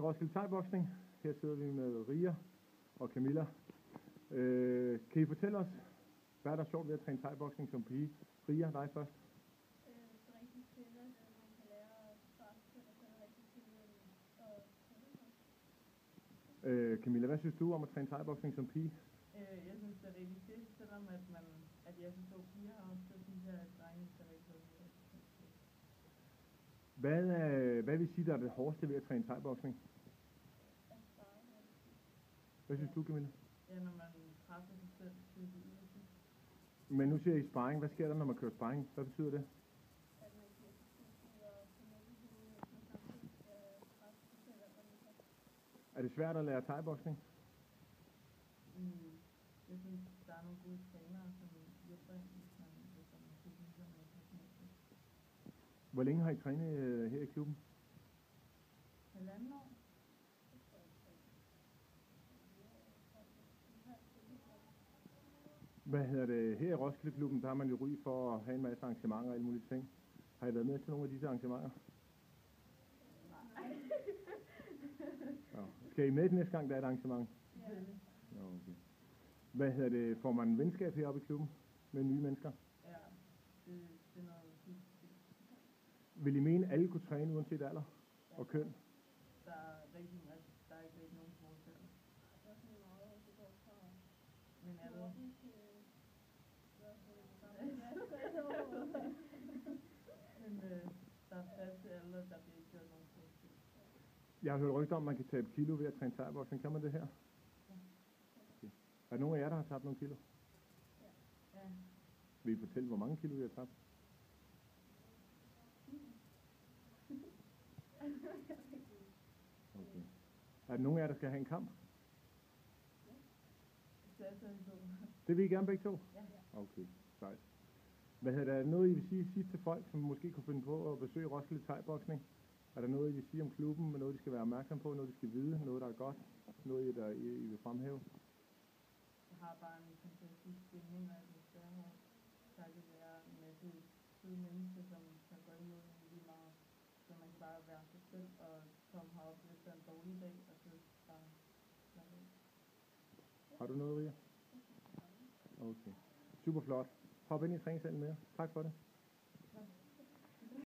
til Roskilde Thai-boksning. Her sidder vi med Ria og Camilla. Kan I fortælle os, hvad er der sjovt ved at træne thai-boksning som pige? Ria, dig først. Det er rigtig fedt, at man kan lære at træffe, og så er det rigtig fedt at Camilla, hvad synes du om at træne thai-boksning som pige? Jeg synes, det er rigtig fedt, selvom at jeg er så stor piger også, så synes jeg, at drengene skal rigtig godt lide det. Hvad vil sige, der er det hårdeste ved at træne thai-boksning? Hvad synes du, Camilla? Ja, når man presser sig selv til det yderste. Men nu siger I sparring. Hvad sker der, når man kører sparring? Hvad betyder det? at man giver sig tid og fornemmelse, at man samtidig skal presse sig selv, og man kan. Er det svært at lære thai-boksning? Jeg synes, der er nogle gode trænere, som hjælper en, hvis man synes, at man kan komme til. Hvor længe har I trænet her i klubben? 1,5 år. Hvad hedder det? Her i Roskilde Klubben, der har man jo ry for at have en masse arrangementer og alle mulige ting. Har I været med til nogle af disse arrangementer? Nej. Ja. Skal I med den næste gang, der er et arrangement? Ja. Ja, okay. Hvad hedder det? Får man venskab heroppe i klubben med nye mennesker? Ja, det er noget helt. Vil I mene, at alle kunne træne uanset alder og køn? Der er ikke rigtig nogen forskel. Der er sådan meget, det går fra Men er det? 14 til Men der er plads til alle, der bliver ikke gjort nogen forskel. Jeg har hørt rygter om, at man kan tabe kilo ved at træne thai-boksning. Kan man det her? Okay. Er der nogen af jer, der har tabt nogle kilo? Ja. Vil I fortælle, hvor mange kilo I har tabt? Okay. Er der nogen af jer, der skal have en kamp? Det vil I gerne begge to? Ja. Okay, sejt. Hvad hedder der noget, I vil sige til folk, som måske kunne finde på at besøge Roskilde Thai-boksning? Er der noget, I vil sige om klubben, noget, de skal være opmærksom på, noget, de skal vide, noget, der er godt, noget, I vil fremhæve? Jeg har bare en fantastisk stemning, og jeg synes, der kan være en masse søde mennesker, som kan gøre noget lige meget. Så man kan bare være sig selv og komme herop efter en dårlig dag, og så bare slappe af. Har du noget, Ria? Okay. Super flot. Hop ind i træningssalen med jer. Tak for det.